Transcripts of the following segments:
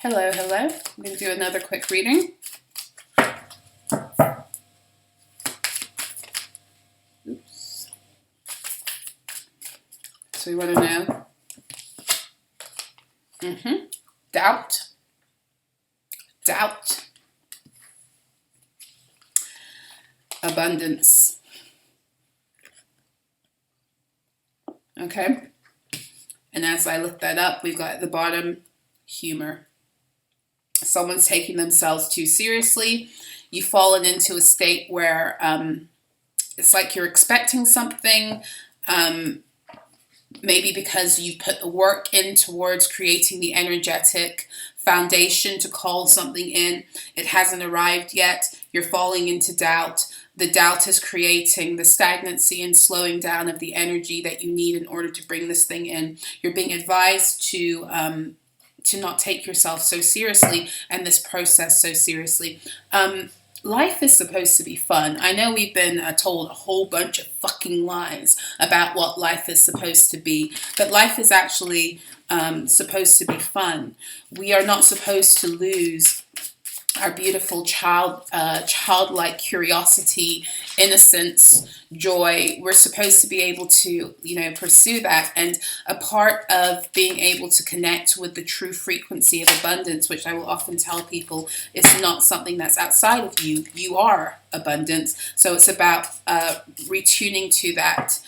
Hello, hello. I'm going to do another quick reading. Oops. So we want to know doubt, abundance. Okay. And as I look that up, we've got at the bottom humor. Someone's taking themselves too seriously. You've fallen into a state where it's like you're expecting something, maybe because you've put the work in towards creating the energetic foundation to call something in. It hasn't arrived yet. You're falling into doubt. The doubt is creating the stagnancy and slowing down of the energy that you need in order to bring this thing in. You're being advised to not take yourself so seriously and this process so seriously. Life is supposed to be fun. I know we've been told a whole bunch of fucking lies about what life is supposed to be, but life is actually supposed to be fun. We are not supposed to lose our beautiful childlike curiosity, innocence, joy. We're supposed to be able to, pursue that. And a part of being able to connect with the true frequency of abundance, which I will often tell people, is not something that's outside of you. You are abundance. So it's about retuning to that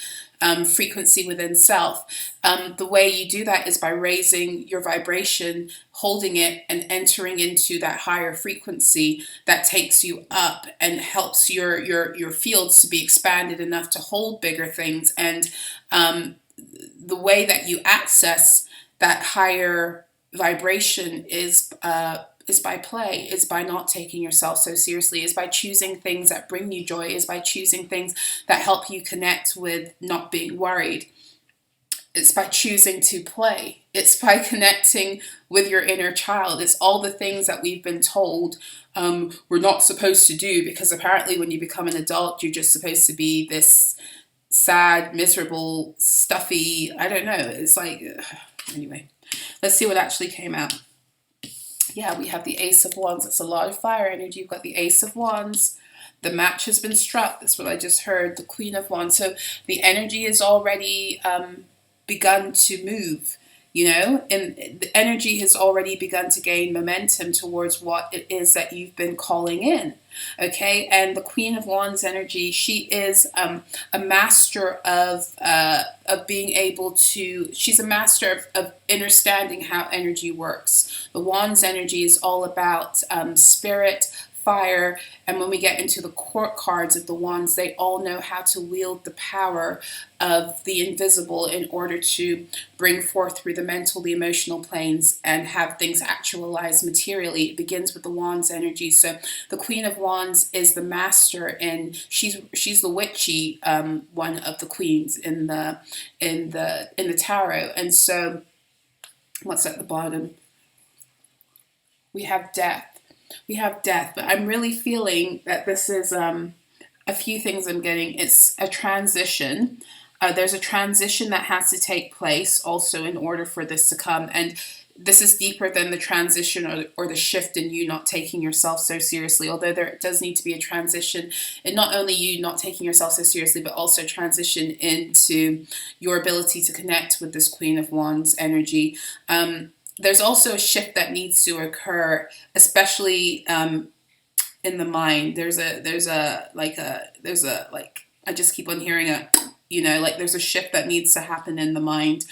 frequency within self. The way you do that is by raising your vibration, holding it, and entering into that higher frequency that takes you up and helps your fields to be expanded enough to hold bigger things. And the way that you access that higher vibration is by play, is by not taking yourself so seriously, is by choosing things that bring you joy, is by choosing things that help you connect with not being worried. It's by choosing to play. It's by connecting with your inner child. It's all the things that we've been told we're not supposed to do, because apparently when you become an adult, you're just supposed to be this sad, miserable, stuffy, I don't know. It's like, anyway, let's see what actually came out. Yeah, we have the Ace of Wands. It's a lot of fire energy. You've got the Ace of Wands. The match has been struck. That's what I just heard. The Queen of Wands. So the energy has already begun to move, and the energy has already begun to gain momentum towards what it is that you've been calling in. Okay, and the Queen of Wands energy, she is a master of being able to, she's a master of understanding how energy works. The Wands energy is all about spirit, fire, and when we get into the court cards of the wands, they all know how to wield the power of the invisible in order to bring forth through the mental, the emotional planes, and have things actualize materially. It begins with the wands energy. So the Queen of Wands is the master, and she's the witchy one of the queens in the tarot. And so what's at the bottom? We have death. But I'm really feeling that this is a few things I'm getting. It's a transition. There's a transition that has to take place also in order for this to come. And this is deeper than the transition or the shift in you not taking yourself so seriously, although there does need to be a transition in not only you not taking yourself so seriously, but also transition into your ability to connect with this Queen of Wands energy. There's also a shift that needs to occur, especially in the mind. There's a I just keep on hearing there's a shift that needs to happen in the mind.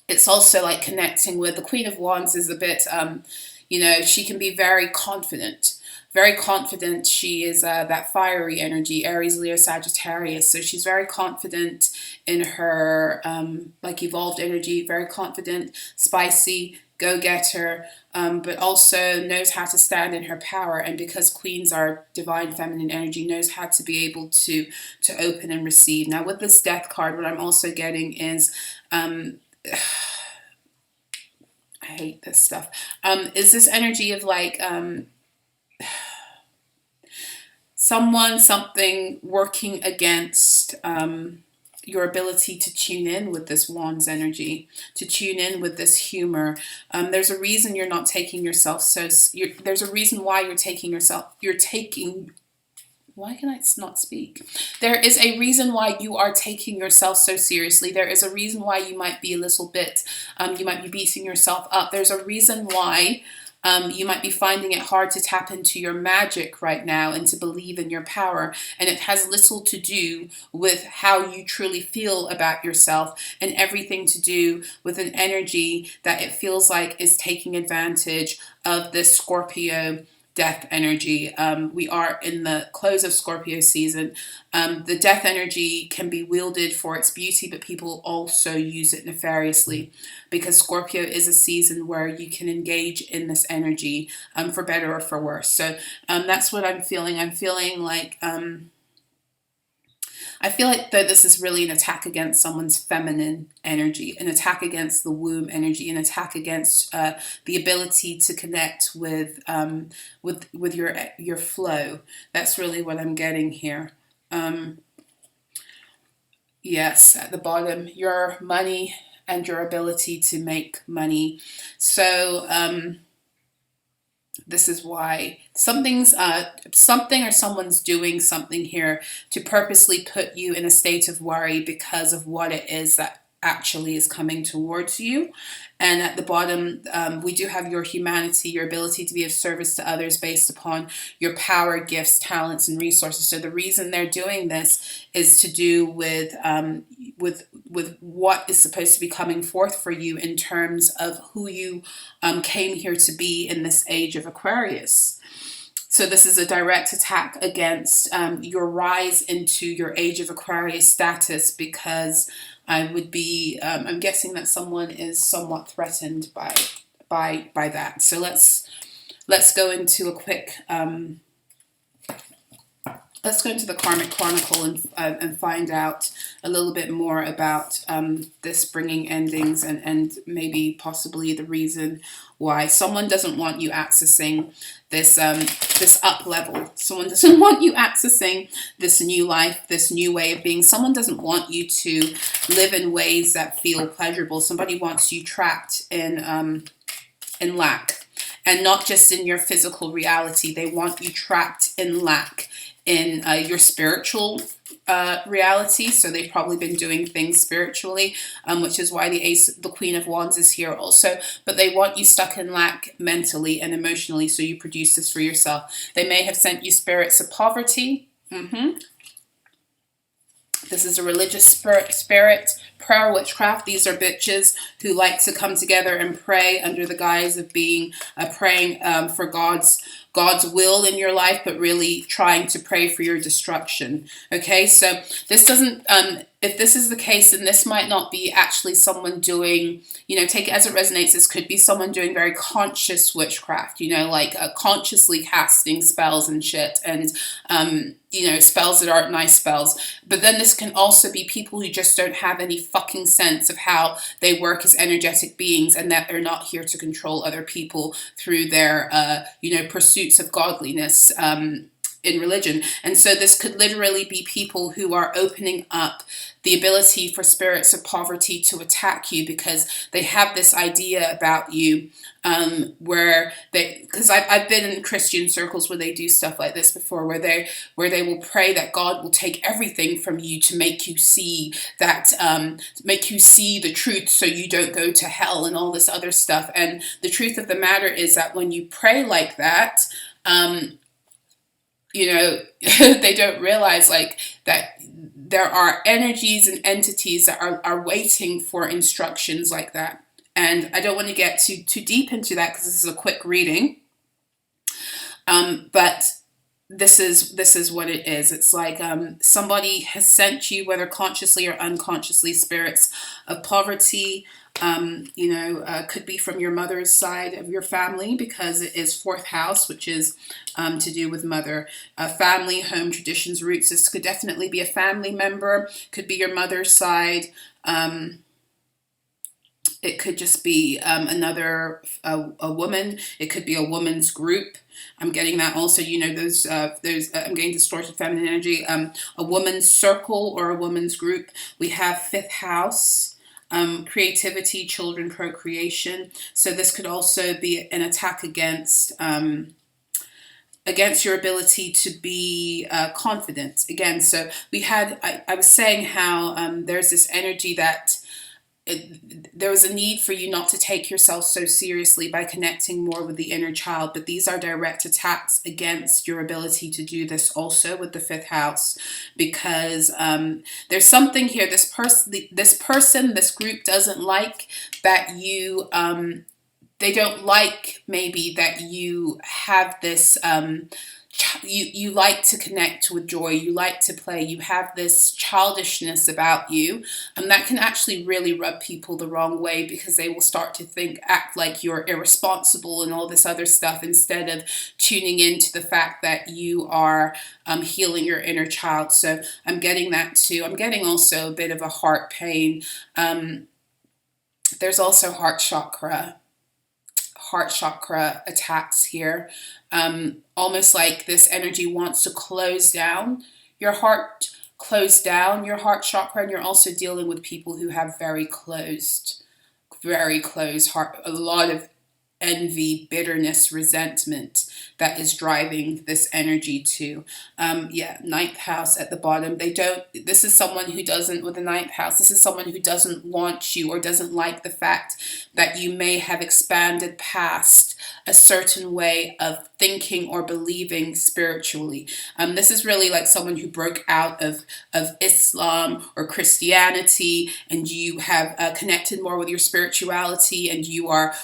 It's also like connecting with the Queen of Wands is a bit, she can be very confident. Very confident. She is that fiery energy, Aries, Leo, Sagittarius. So she's very confident in her evolved energy, very confident, spicy, go-getter, but also knows how to stand in her power. And because queens are divine feminine energy, knows how to be able to open and receive. Now with this death card, what I'm also getting is I hate this stuff. Is this energy of someone, something working against your ability to tune in with this Wands energy, to tune in with this humor. There's a reason you're not taking yourself there's a reason why why can I not speak? There is a reason why you are taking yourself so seriously. There is a reason why you might be a little bit, you might be beating yourself up. There's a reason why you might be finding it hard to tap into your magic right now and to believe in your power. And it has little to do with how you truly feel about yourself and everything to do with an energy that it feels like is taking advantage of this Scorpio death energy. We are in the close of Scorpio season. The death energy can be wielded for its beauty, but people also use it nefariously, because Scorpio is a season where you can engage in this energy for better or for worse. So that's what I'm feeling. I'm feeling like that this is really an attack against someone's feminine energy, an attack against the womb energy, an attack against the ability to connect with your flow. That's really what I'm getting here. Yes, at the bottom, your money and your ability to make money. So this is why something or someone's doing something here to purposely put you in a state of worry because of what it is that actually is coming towards you. And at the bottom, we do have your humanity, your ability to be of service to others based upon your power, gifts, talents, and resources. So the reason they're doing this is to do with what is supposed to be coming forth for you in terms of who you came here to be in this age of Aquarius. So this is a direct attack against your rise into your age of Aquarius status, because I'm guessing that someone is somewhat threatened by that. So let's go into a quick let's go into the Karmic Chronicle and find out a little bit more about this bringing endings and maybe possibly the reason why someone doesn't want you accessing this this up level. Someone doesn't want you accessing this new life, this new way of being. Someone doesn't want you to live in ways that feel pleasurable. Somebody wants you trapped in lack, and not just in your physical reality. They want you trapped in lack in your spiritual reality. So they've probably been doing things spiritually, which is why the Queen of Wands is here also. But they want you stuck in lack mentally and emotionally, so you produce this for yourself. They may have sent you spirits of poverty. This is a religious spirit, prayer, witchcraft. These are bitches who like to come together and pray under the guise of being praying for God's will in your life, but really trying to pray for your destruction. Okay, so this doesn't, if this is the case, then this might not be actually someone doing, take it as it resonates. This could be someone doing very conscious witchcraft, like consciously casting spells and shit, and spells that aren't nice spells. But then this can also be people who just don't have any fucking sense of how they work as energetic beings, and that they're not here to control other people through their, pursuits of godliness in religion. And so this could literally be people who are opening up the ability for spirits of poverty to attack you, because they have this idea about you because I've been in Christian circles where they do stuff like this before, where they will pray that God will take everything from you to make you see the truth, so you don't go to hell and all this other stuff. And the truth of the matter is that when you pray like that, they don't realize that there are energies and entities that are waiting for instructions like that. And I don't want to get too deep into that because this is a quick reading. But this is what it is. It's like somebody has sent you, whether consciously or unconsciously, spirits of poverty. Could be from your mother's side of your family, because it is fourth house, which is to do with mother, family, home, traditions, roots. This could definitely be a family member, could be your mother's side. It could just be another a woman. It could be a woman's group. I'm getting that also. You know, those I'm getting distorted feminine energy. A woman's circle or a woman's group. We have fifth house, creativity, children, procreation. So this could also be an attack against your ability to be confident. Again, so we had. I was saying how there's this energy that there was a need for you not to take yourself so seriously by connecting more with the inner child, but these are direct attacks against your ability to do this also with the fifth house, because there's something here. This group doesn't like that you, they don't like maybe that you have this, you like to connect with joy, you like to play, you have this childishness about you, and that can actually really rub people the wrong way, because they will start to act like you're irresponsible and all this other stuff, instead of tuning into the fact that you are healing your inner child. So I'm getting that too. I'm getting also a bit of a heart pain. There's also heart chakra attacks here. Almost like this energy wants to close down your heart chakra, and you're also dealing with people who have very closed heart, a lot of envy, bitterness, resentment that is driving this energy too. Ninth house at the bottom. This is someone who doesn't, with the ninth house, this is someone who doesn't want you or doesn't like the fact that you may have expanded past a certain way of thinking or believing spiritually. This is really like someone who broke out of Islam or Christianity, and you have connected more with your spirituality, and you are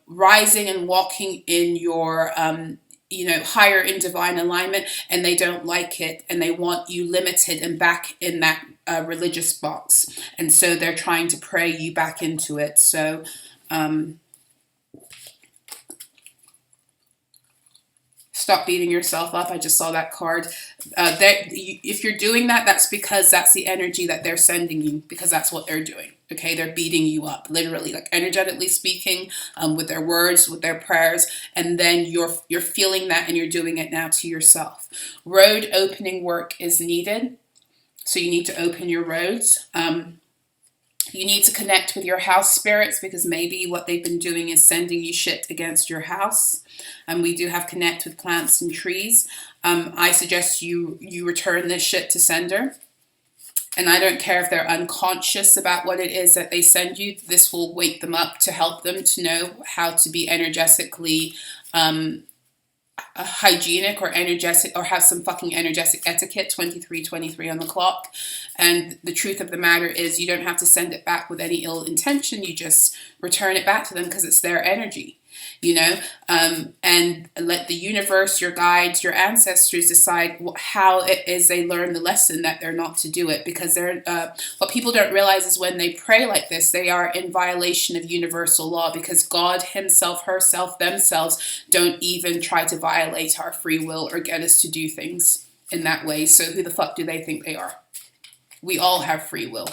rising and walking in your higher in divine alignment, and they don't like it, and they want you limited and back in that religious box, and so they're trying to pray you back into it. So stop beating yourself up. I just saw that card. If you're doing that, that's because that's the energy that they're sending you, because that's what they're doing. Okay, they're beating you up, literally, like energetically speaking, with their words, with their prayers, and then you're feeling that, and you're doing it now to yourself. Road opening work is needed, so you need to open your roads. You need to connect with your house spirits, because maybe what they've been doing is sending you shit against your house. And we do have connect with plants and trees. I suggest you return this shit to sender. And I don't care if they're unconscious about what it is that they send you. This will wake them up to help them to know how to be energetically hygienic or energetic, or have some fucking energetic etiquette. 23:23 on the clock. And the truth of the matter is, you don't have to send it back with any ill intention. You just return it back to them, because it's their energy, and let the universe, your guides, your ancestors decide how it is they learn the lesson that they're not to do it. Because they're what people don't realize is, when they pray like this, they are in violation of universal law, because God himself, herself, themselves don't even try to violate our free will or get us to do things in that way. So who the fuck do they think they are? We all have free will.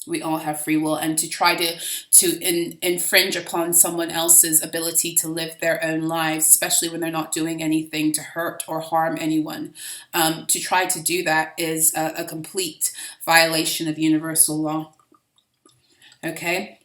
We all have free will, and to try to infringe upon someone else's ability to live their own lives, especially when they're not doing anything to hurt or harm anyone, to try to do that is a complete violation of universal law. Okay,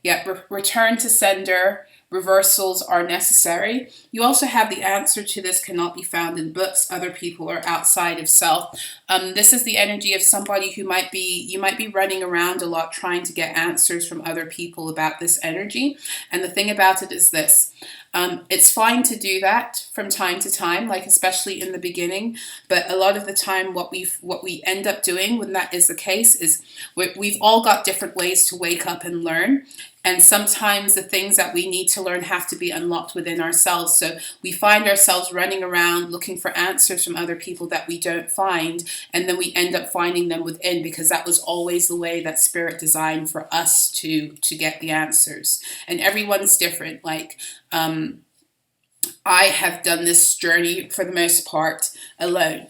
return to sender. Reversals are necessary. You also have the answer to this cannot be found in books. Other people are outside of self. This is the energy of somebody who you might be running around a lot trying to get answers from other people about this energy. And the thing about it is this. It's fine to do that from time to time, like especially in the beginning. But a lot of the time, what we end up doing when that is the case is we've all got different ways to wake up and learn. And sometimes the things that we need to learn have to be unlocked within ourselves. So we find ourselves running around looking for answers from other people that we don't find. And then we end up finding them within, because that was always the way that Spirit designed for us to get the answers. And everyone's different. Like, I have done this journey for the most part alone.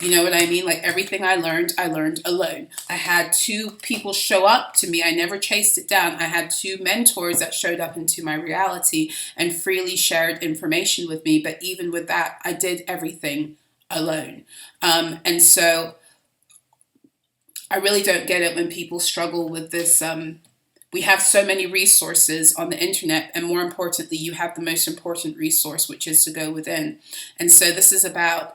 You know what I mean? Like everything I learned alone. I had 2 people show up to me. I never chased it down. I had 2 mentors that showed up into my reality and freely shared information with me. But even with that, I did everything alone. And so I really don't get it when people struggle with this. We have so many resources on the internet, and more importantly, you have the most important resource, which is to go within. And so this is about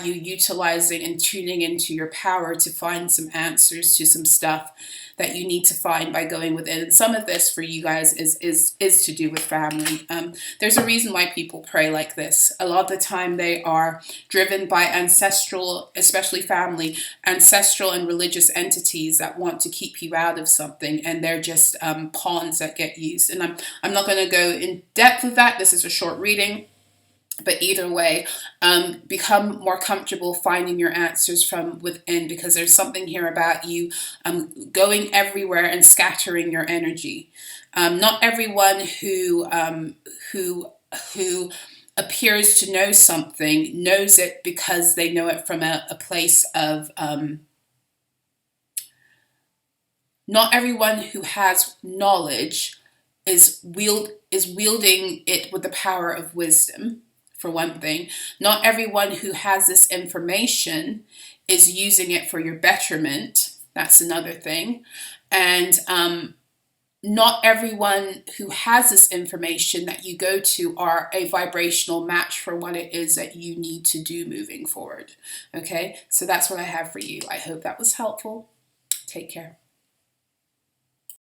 you utilizing and tuning into your power to find some answers to some stuff that you need to find by going within. And some of this for you guys is to do with family. There's a reason why people pray like this. A lot of the time they are driven by ancestral, especially family, ancestral and religious entities that want to keep you out of something, and they're just pawns that get used. And I'm not going to go in depth with that. This is a short reading. But either way, become more comfortable finding your answers from within, because there's something here about you going everywhere and scattering your energy. Not everyone who appears to know something knows it because they know it from a place of... not everyone who has knowledge is wielding it with the power of wisdom. For one thing, not everyone who has this information is using it for your betterment. That's another thing. And not everyone who has this information that you go to are a vibrational match for what it is that you need to do moving forward. Okay, so that's what I have for you. I hope that was helpful. Take care.